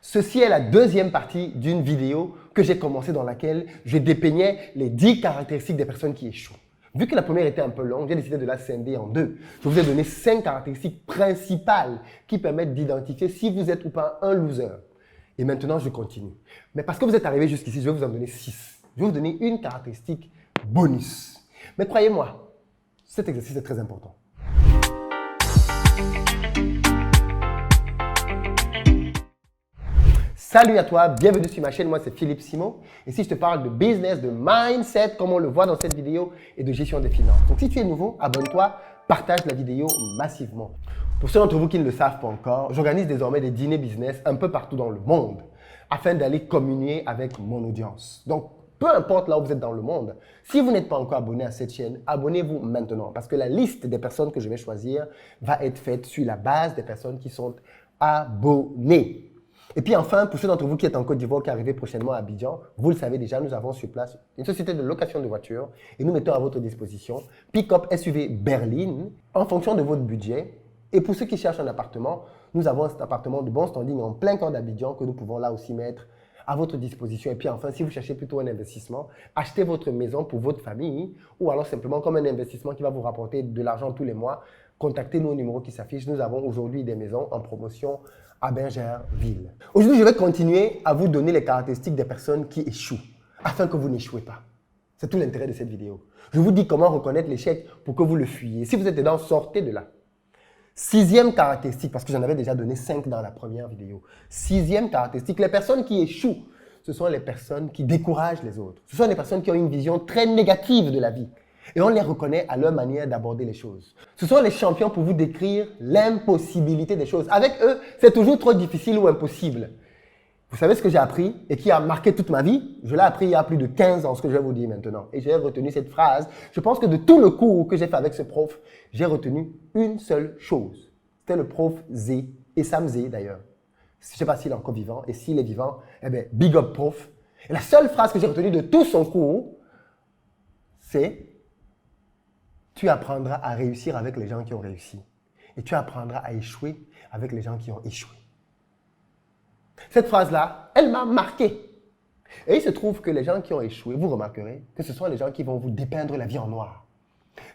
Ceci est la deuxième partie d'une vidéo que j'ai commencée dans laquelle je dépeignais les 10 caractéristiques des personnes qui échouent. Vu que la première était un peu longue, j'ai décidé de la scinder en deux. Je vous ai donné 5 caractéristiques principales qui permettent d'identifier si vous êtes ou pas un loser. Et maintenant, je continue. Mais parce que vous êtes arrivé jusqu'ici, je vais vous en donner 6. Je vais vous donner une caractéristique bonus. Mais croyez-moi, cet exercice est très important. Salut à toi, bienvenue sur ma chaîne, moi c'est Philippe Simon. Ici je te parle de business, de mindset, comme on le voit dans cette vidéo, et de gestion des finances. Donc si tu es nouveau, abonne-toi, partage la vidéo massivement. Pour ceux d'entre vous qui ne le savent pas encore, j'organise désormais des dîners business un peu partout dans le monde, afin d'aller communier avec mon audience. Donc peu importe là où vous êtes dans le monde, si vous n'êtes pas encore abonné à cette chaîne, abonnez-vous maintenant, parce que la liste des personnes que je vais choisir va être faite sur la base des personnes qui sont abonnées. Et puis enfin, pour ceux d'entre vous qui êtes en Côte d'Ivoire, qui arrivez prochainement à Abidjan, vous le savez déjà, nous avons sur place une société de location de voitures et nous mettons à votre disposition Pick-up SUV berline en fonction de votre budget. Et pour ceux qui cherchent un appartement, nous avons un appartement de bon standing en plein cœur d'Abidjan que nous pouvons là aussi mettre à votre disposition. Et puis enfin, si vous cherchez plutôt un investissement, achetez votre maison pour votre famille ou alors simplement comme un investissement qui va vous rapporter de l'argent tous les mois, contactez-nous au numéro qui s'affiche. Nous avons aujourd'hui des maisons en promotion à Bingerville. Aujourd'hui, je vais continuer à vous donner les caractéristiques des personnes qui échouent, afin que vous n'échouez pas. C'est tout l'intérêt de cette vidéo. Je vous dis comment reconnaître l'échec pour que vous le fuyiez. Si vous êtes dedans, sortez de là. 6e caractéristique, parce que j'en avais déjà donné 5 dans la première vidéo. 6e caractéristique, les personnes qui échouent, ce sont les personnes qui découragent les autres. Ce sont les personnes qui ont une vision très négative de la vie. Et on les reconnaît à leur manière d'aborder les choses. Ce sont les champions pour vous décrire l'impossibilité des choses. Avec eux, c'est toujours trop difficile ou impossible. Vous savez ce que j'ai appris et qui a marqué toute ma vie? Je l'ai appris il y a plus de 15 ans, ce que je vais vous dire maintenant. Et j'ai retenu cette phrase. Je pense que de tout le cours que j'ai fait avec ce prof, j'ai retenu une seule chose. C'était le prof Zé, et Sam Zé d'ailleurs. Je ne sais pas s'il est encore vivant. Et s'il est vivant, eh bien, big up prof. Et la seule phrase que j'ai retenue de tout son cours, c'est: tu apprendras à réussir avec les gens qui ont réussi. Et tu apprendras à échouer avec les gens qui ont échoué. Cette phrase-là, elle m'a marqué. Et il se trouve que les gens qui ont échoué, vous remarquerez que ce sont les gens qui vont vous dépeindre la vie en noir.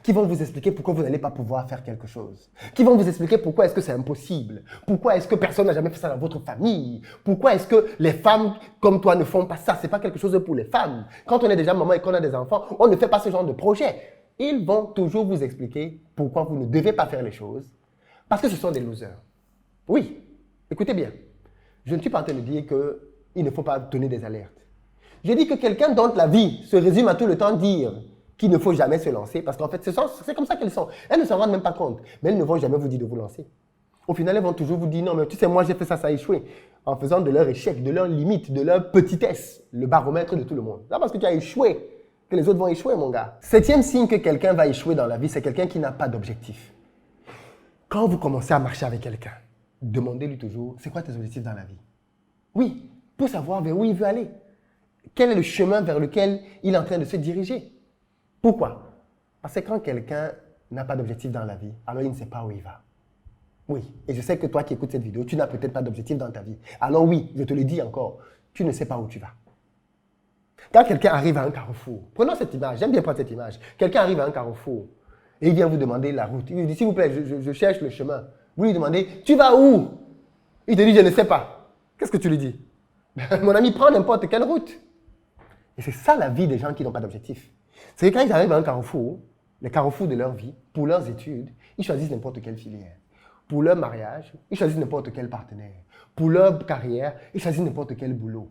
Qui vont vous expliquer pourquoi vous n'allez pas pouvoir faire quelque chose. Qui vont vous expliquer pourquoi est-ce que c'est impossible. Pourquoi est-ce que personne n'a jamais fait ça dans votre famille. Pourquoi est-ce que les femmes comme toi ne font pas ça. Ce n'est pas quelque chose pour les femmes. Quand on est déjà maman et qu'on a des enfants, on ne fait pas ce genre de projet. Ils vont toujours vous expliquer pourquoi vous ne devez pas faire les choses. Parce que ce sont des losers. Oui, écoutez bien. Je ne suis pas en train de dire qu'il ne faut pas donner des alertes. Je dis que quelqu'un dont la vie se résume à tout le temps dire qu'il ne faut jamais se lancer, parce qu'en fait, c'est comme ça qu'elles sont. Elles ne s'en rendent même pas compte, mais elles ne vont jamais vous dire de vous lancer. Au final, elles vont toujours vous dire: non, mais tu sais, moi j'ai fait ça, ça a échoué. En faisant de leur échec, de leur limite, de leur petitesse, le baromètre de tout le monde. C'est parce que tu as échoué que les autres vont échouer, mon gars. 7e signe que quelqu'un va échouer dans la vie, c'est quelqu'un qui n'a pas d'objectif. Quand vous commencez à marcher avec quelqu'un, demandez-lui toujours: c'est quoi tes objectifs dans la vie? Oui, pour savoir vers où il veut aller. Quel est le chemin vers lequel il est en train de se diriger? Pourquoi? Parce que quand quelqu'un n'a pas d'objectif dans la vie, alors il ne sait pas où il va. Oui, et je sais que toi qui écoutes cette vidéo, tu n'as peut-être pas d'objectif dans ta vie. Alors oui, je te le dis encore, tu ne sais pas où tu vas. Quand quelqu'un arrive à un carrefour, prenons cette image, j'aime bien prendre cette image. Quelqu'un arrive à un carrefour et il vient vous demander la route. Il vous dit: s'il vous plaît, je cherche le chemin. Vous lui demandez: tu vas où? Il te dit: je ne sais pas. Qu'est-ce que tu lui dis? Mon ami, prends n'importe quelle route. Et c'est ça la vie des gens qui n'ont pas d'objectif. C'est que quand ils arrivent à un carrefour, les carrefours de leur vie, pour leurs études, ils choisissent n'importe quelle filière. Pour leur mariage, ils choisissent n'importe quel partenaire. Pour leur carrière, ils choisissent n'importe quel boulot.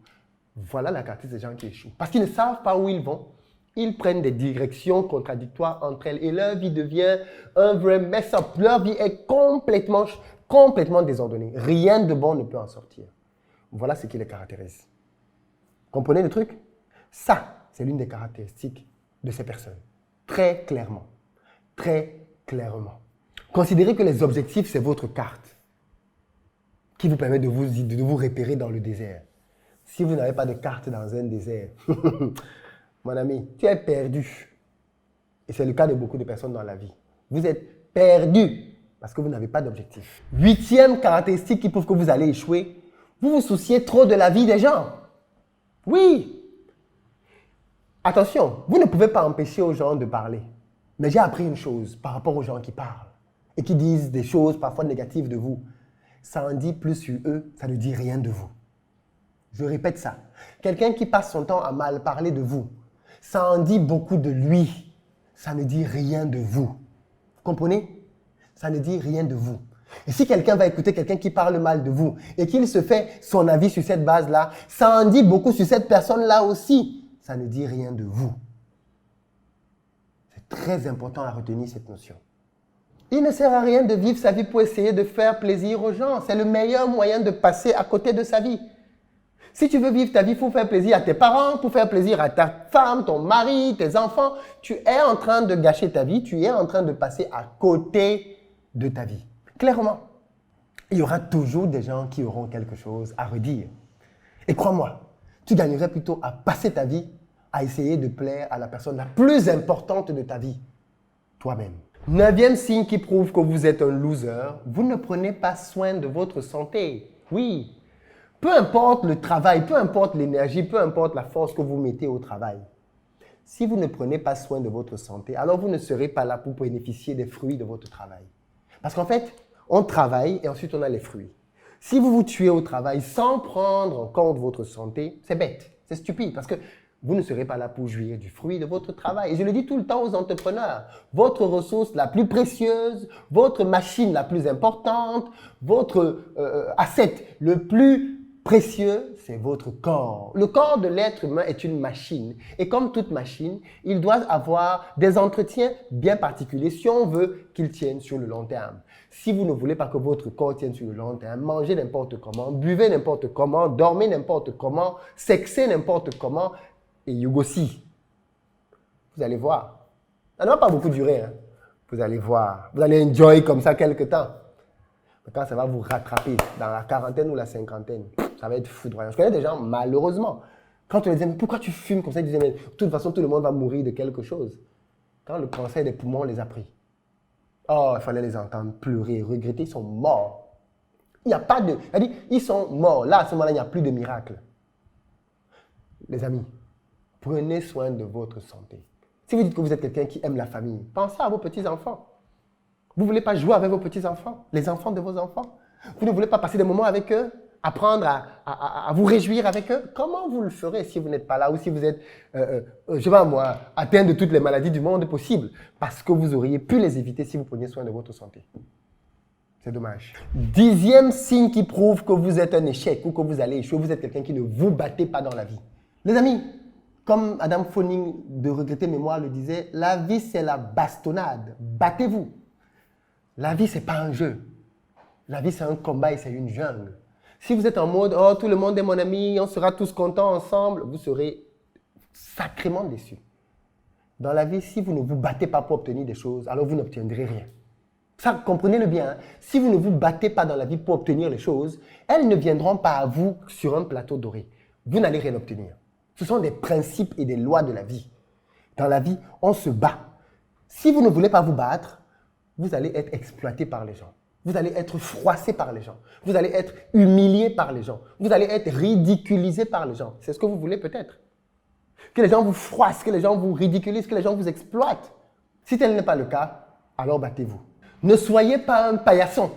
Voilà la caractéristique des gens qui échouent. Parce qu'ils ne savent pas où ils vont. Ils prennent des directions contradictoires entre elles et leur vie devient un vrai mess-up. Leur vie est complètement désordonnée. Rien de bon ne peut en sortir. Voilà ce qui les caractérise. Comprenez le truc? Ça, c'est l'une des caractéristiques de ces personnes. Très clairement. Très clairement. Considérez que les objectifs, c'est votre carte qui vous permet de vous repérer dans le désert. Si vous n'avez pas de carte dans un désert, mon ami, tu es perdu. Et c'est le cas de beaucoup de personnes dans la vie. Vous êtes perdu parce que vous n'avez pas d'objectif. 8e caractéristique qui prouve que vous allez échouer, Vous vous souciez trop de la vie des gens. Oui. Attention, vous ne pouvez pas empêcher aux gens de parler. Mais j'ai appris une chose par rapport aux gens qui parlent et qui disent des choses parfois négatives de vous. Ça en dit plus sur eux, ça ne dit rien de vous. Je répète ça. Quelqu'un qui passe son temps à mal parler de vous, ça en dit beaucoup de lui. Ça ne dit rien de vous. Vous comprenez? Ça ne dit rien de vous. Et si quelqu'un va écouter quelqu'un qui parle mal de vous et qu'il se fait son avis sur cette base-là, ça en dit beaucoup sur cette personne-là aussi. Ça ne dit rien de vous. C'est très important à retenir cette notion. Il ne sert à rien de vivre sa vie pour essayer de faire plaisir aux gens. C'est le meilleur moyen de passer à côté de sa vie. Si tu veux vivre ta vie pour faire plaisir à tes parents, pour faire plaisir à ta femme, ton mari, tes enfants, tu es en train de gâcher ta vie, tu es en train de passer à côté de ta vie. Clairement, il y aura toujours des gens qui auront quelque chose à redire. Et crois-moi, tu gagnerais plutôt à passer ta vie à essayer de plaire à la personne la plus importante de ta vie, toi-même. 9e signe qui prouve que vous êtes un loser, vous ne prenez pas soin de votre santé. Oui, peu importe le travail, peu importe l'énergie, peu importe la force que vous mettez au travail. Si vous ne prenez pas soin de votre santé, alors vous ne serez pas là pour bénéficier des fruits de votre travail. Parce qu'en fait, on travaille et ensuite on a les fruits. Si vous vous tuez au travail sans prendre en compte votre santé, c'est bête, c'est stupide parce que vous ne serez pas là pour jouir du fruit de votre travail. Et je le dis tout le temps aux entrepreneurs, votre ressource la plus précieuse, votre machine la plus importante, votre asset le plus précieux, c'est votre corps. Le corps de l'être humain est une machine. Et comme toute machine, il doit avoir des entretiens bien particuliers si on veut qu'il tienne sur le long terme. Si vous ne voulez pas que votre corps tienne sur le long terme, mangez n'importe comment, buvez n'importe comment, dormez n'importe comment, sexez n'importe comment, et yougosi. Vous allez voir. Ça ne va pas beaucoup durer. Hein. Vous allez voir. Vous allez enjoy comme ça quelque temps. Mais quand ça va vous rattraper dans la quarantaine ou la cinquantaine, ça va être foudroyant. Je connais des gens, malheureusement, quand on les dit, mais pourquoi tu fumes comme ça, ils disaient, mais de toute façon, tout le monde va mourir de quelque chose. Quand le cancer des poumons les a pris, oh, il fallait les entendre pleurer, regretter, ils sont morts. Il n'y a pas de... C'est-à-dire, ils sont morts. Là, à ce moment-là, il n'y a plus de miracle. Les amis, prenez soin de votre santé. Si vous dites que vous êtes quelqu'un qui aime la famille, pensez à vos petits-enfants. Vous ne voulez pas jouer avec vos petits-enfants, les enfants de vos enfants? Vous ne voulez pas passer des moments avec eux, apprendre à vous réjouir avec eux? Comment vous le ferez si vous n'êtes pas là ou si vous êtes, je sais pas moi, atteint de toutes les maladies du monde possible? Parce que vous auriez pu les éviter si vous preniez soin de votre santé. C'est dommage. 10e signe qui prouve que vous êtes un échec ou que vous allez échouer, vous êtes quelqu'un qui ne vous battez pas dans la vie. Les amis, comme Adam Phoning de Regretter Mémoire le disait, la vie c'est la bastonnade. Battez-vous. La vie, ce n'est pas un jeu. La vie, c'est un combat et c'est une jungle. Si vous êtes en mode, oh, tout le monde est mon ami, on sera tous contents ensemble, vous serez sacrément déçus. Dans la vie, si vous ne vous battez pas pour obtenir des choses, alors vous n'obtiendrez rien. Ça, comprenez-le bien. Hein? Si vous ne vous battez pas dans la vie pour obtenir les choses, elles ne viendront pas à vous sur un plateau doré. Vous n'allez rien obtenir. Ce sont des principes et des lois de la vie. Dans la vie, on se bat. Si vous ne voulez pas vous battre, vous allez être exploité par les gens. Vous allez être froissé par les gens. Vous allez être humilié par les gens. Vous allez être ridiculisé par les gens. C'est ce que vous voulez peut-être. Que les gens vous froissent, que les gens vous ridiculisent, que les gens vous exploitent. Si tel n'est pas le cas, alors battez-vous. Ne soyez pas un paillasson.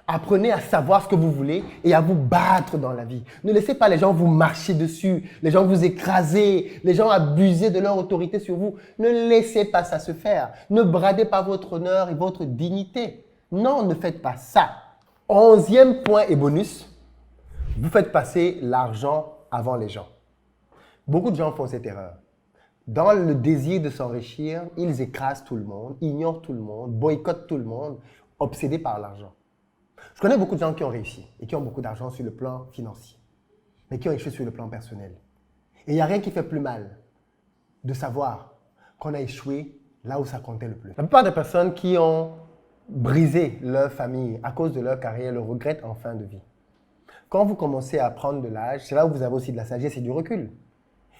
Apprenez à savoir ce que vous voulez et à vous battre dans la vie. Ne laissez pas les gens vous marcher dessus, les gens vous écraser, les gens abuser de leur autorité sur vous. Ne laissez pas ça se faire. Ne bradez pas votre honneur et votre dignité. Non, ne faites pas ça. 11e point et bonus, vous faites passer l'argent avant les gens. Beaucoup de gens font cette erreur. Dans le désir de s'enrichir, ils écrasent tout le monde, ignorent tout le monde, boycottent tout le monde, obsédés par l'argent. Je connais beaucoup de gens qui ont réussi et qui ont beaucoup d'argent sur le plan financier, mais qui ont échoué sur le plan personnel. Et il n'y a rien qui fait plus mal de savoir qu'on a échoué là où ça comptait le plus. La plupart des personnes qui ont brisé leur famille à cause de leur carrière le regrettent en fin de vie. Quand vous commencez à prendre de l'âge, c'est là où vous avez aussi de la sagesse et du recul.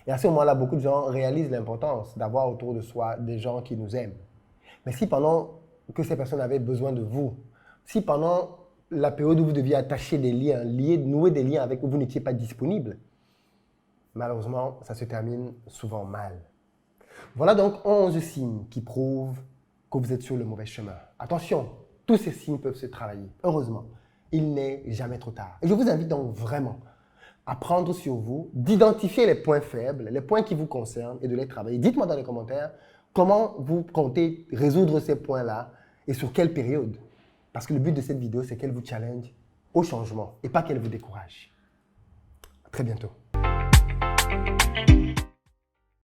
Et à ce moment-là, beaucoup de gens réalisent l'importance d'avoir autour de soi des gens qui nous aiment. Mais si pendant que ces personnes avaient besoin de vous, si pendant la période où vous deviez attacher des liens, nouer des liens avec où vous n'étiez pas disponible. Malheureusement, ça se termine souvent mal. Voilà donc 11 signes qui prouvent que vous êtes sur le mauvais chemin. Attention, tous ces signes peuvent se travailler. Heureusement, il n'est jamais trop tard. Et je vous invite donc vraiment à prendre sur vous, d'identifier les points faibles, les points qui vous concernent et de les travailler. Dites-moi dans les commentaires comment vous comptez résoudre ces points-là et sur quelle période. Parce que le but de cette vidéo, c'est qu'elle vous challenge au changement et pas qu'elle vous décourage. À très bientôt.